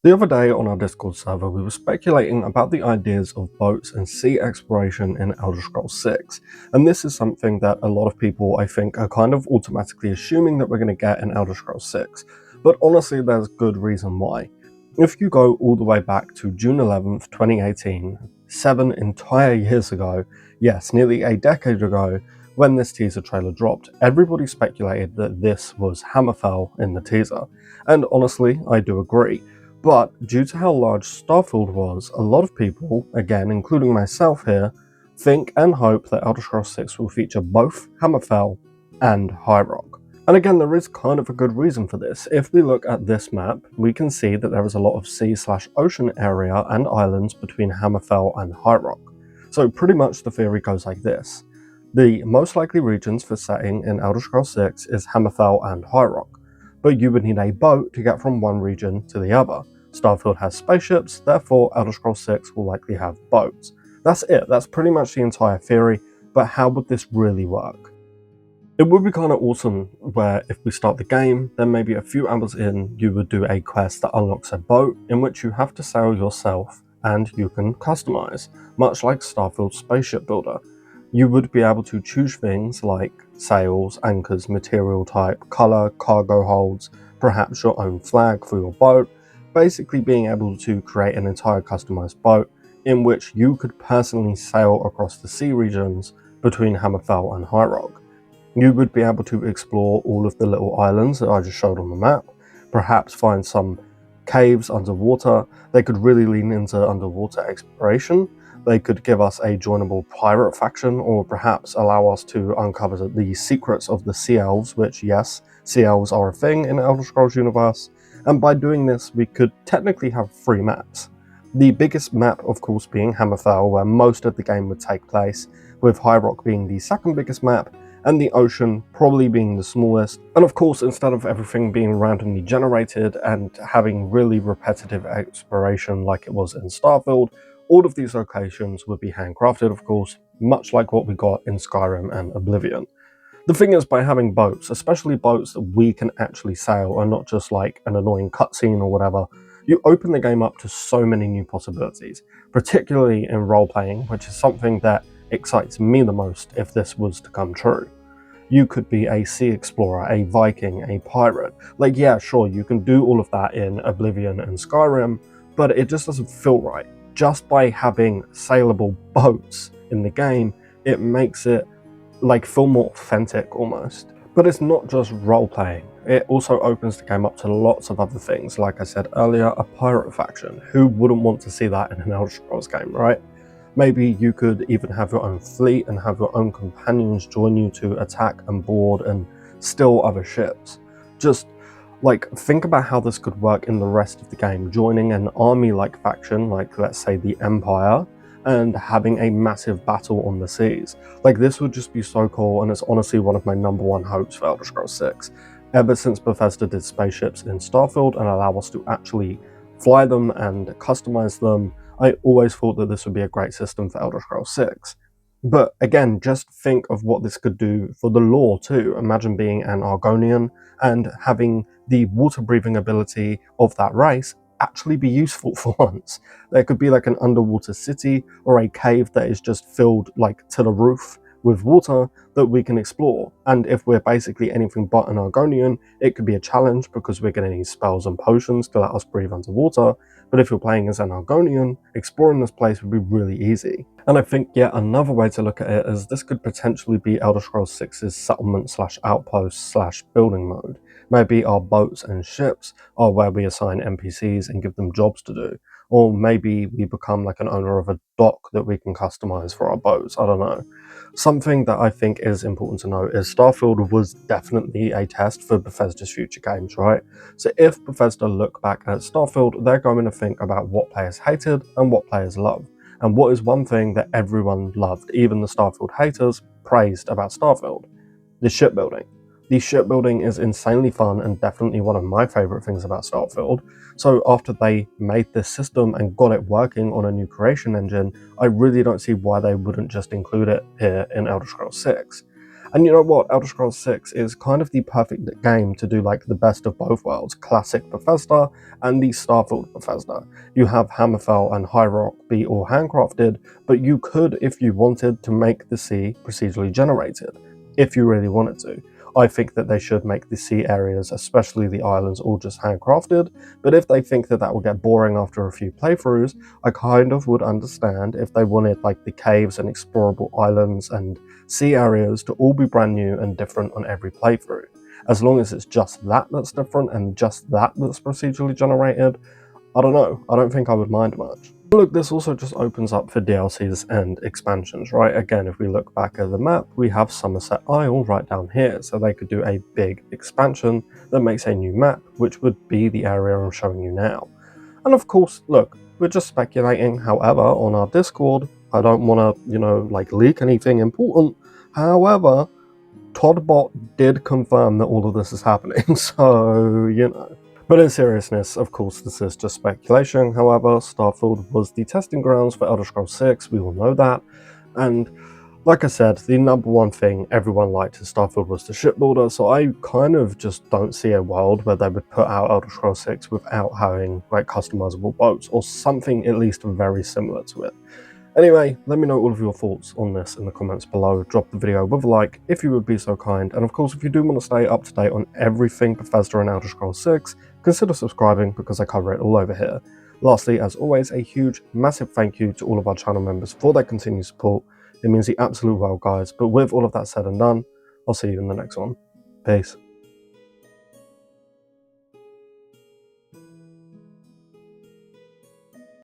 The other day on our Discord server, we were speculating about the ideas of boats and sea exploration in Elder Scrolls 6, and this is something that a lot of people, I think, are kind of automatically assuming that we're going to get in Elder Scrolls 6, but honestly there's good reason why. If you go all the way back to June 11th, 2018, 7 entire years ago, yes, nearly a decade ago, when this teaser trailer dropped, everybody speculated that this was Hammerfell in the teaser, and honestly, I do agree. But due to how large Starfield was, a lot of people, again including myself here, think and hope that Elder Scrolls 6 will feature both Hammerfell and High Rock. And again, there is kind of a good reason for this. If we look at this map, we can see that there is a lot of sea/ocean area and islands between Hammerfell and High Rock. So pretty much the theory goes like this. The most likely regions for setting in Elder Scrolls 6 is Hammerfell and High Rock, but you would need a boat to get from one region to the other. Starfield has spaceships, therefore Elder Scrolls 6 will likely have boats. That's it, that's pretty much the entire theory, but how would this really work? It would be kind of awesome where if we start the game, then maybe a few hours in, you would do a quest that unlocks a boat in which you have to sail yourself and you can customize, much like Starfield's spaceship builder. You would be able to choose things like sails, anchors, material type, color, cargo holds, perhaps your own flag for your boat, basically being able to create an entire customized boat in which you could personally sail across the sea regions between Hammerfell and High Rock. You would be able to explore all of the little islands that I just showed on the map, perhaps find some caves underwater. They could really lean into underwater exploration. They could give us a joinable pirate faction, or perhaps allow us to uncover the secrets of the Sea Elves, which yes, Sea Elves are a thing in Elder Scrolls universe, and by doing this we could technically have 3 maps. The biggest map of course being Hammerfell, where most of the game would take place, with High Rock being the second biggest map, and the ocean probably being the smallest. And of course, instead of everything being randomly generated and having really repetitive exploration like it was in Starfield, all of these locations would be handcrafted, of course, much like what we got in Skyrim and Oblivion. The thing is, by having boats, especially boats that we can actually sail and not just like an annoying cutscene or whatever, you open the game up to so many new possibilities, particularly in role-playing, which is something that excites me the most if this was to come true. You could be a sea explorer, a Viking, a pirate. Like, yeah, sure, you can do all of that in Oblivion and Skyrim, but it just doesn't feel right. Just by having sailable boats in the game, it makes it like feel more authentic almost. But it's not just role-playing. It also opens the game up to lots of other things. Like I said earlier, a pirate faction. Who wouldn't want to see that in an Elder Scrolls game, right? Maybe you could even have your own fleet and have your own companions join you to attack and board and steal other ships. Just like think about how this could work in the rest of the game, joining an army-like faction like let's say the Empire and having a massive battle on the seas. Like this would just be so cool, and it's honestly one of my #1 hopes for Elder Scrolls 6. Ever since Bethesda did spaceships in Starfield and allow us to actually fly them and customize them, I always thought that this would be a great system for Elder Scrolls 6. But again, just think of what this could do for the lore too. Imagine being an Argonian and having the water-breathing ability of that race actually be useful for once. There could be like an underwater city or a cave that is just filled like to the roof with water that we can explore. And if we're basically anything but an Argonian, it could be a challenge because we're going to need spells and potions to let us breathe underwater. But if you're playing as an Argonian, exploring this place would be really easy. And I think yet another way to look at it is this could potentially be Elder Scrolls 6's settlement/outpost/building mode. Maybe our boats and ships are where we assign NPCs and give them jobs to do. Or maybe we become like an owner of a dock that we can customize for our boats, I don't know. Something that I think is important to note is Starfield was definitely a test for Bethesda's future games, right? So if Bethesda look back at Starfield, they're going to think about what players hated and what players loved. And what is one thing that everyone loved, even the Starfield haters, praised about Starfield? The shipbuilding. The shipbuilding is insanely fun and definitely one of my favourite things about Starfield. So after they made this system and got it working on a new creation engine, I really don't see why they wouldn't just include it here in Elder Scrolls 6. And you know what? Elder Scrolls 6 is kind of the perfect game to do like the best of both worlds, classic Bethesda and the Starfield Bethesda. You have Hammerfell and High Rock be all handcrafted, but you could, if you wanted, to make the sea procedurally generated, if you really wanted to. I think that they should make the sea areas, especially the islands, all just handcrafted, but if they think that that will get boring after a few playthroughs, I kind of would understand if they wanted like the caves and explorable islands and sea areas to all be brand new and different on every playthrough. As long as it's just that that's different and just that that's procedurally generated, I don't know, I don't think I would mind much. Look, this also just opens up for DLCs and expansions, right? Again, if we look back at the map, we have Somerset Isle right down here, so they could do a big expansion that makes a new map, which would be the area I'm showing you now. And of course, look, we're just speculating, however, on our Discord, I don't want to, like leak anything important, however, Toddbot did confirm that all of this is happening, so. But in seriousness, of course, this is just speculation. However, Starfield was the testing grounds for Elder Scrolls 6, we all know that. And like I said, the number one thing everyone liked in Starfield was the shipbuilder, so I kind of just don't see a world where they would put out Elder Scrolls 6 without having like customizable boats, or something at least very similar to it. Anyway, let me know all of your thoughts on this in the comments below. Drop the video with a like if you would be so kind, and of course if you do want to stay up to date on everything Bethesda and Elder Scrolls 6, consider subscribing because I cover it all over here. Lastly, as always, a huge, massive thank you to all of our channel members for their continued support. It means the absolute world, guys, but with all of that said and done, I'll see you in the next one. Peace.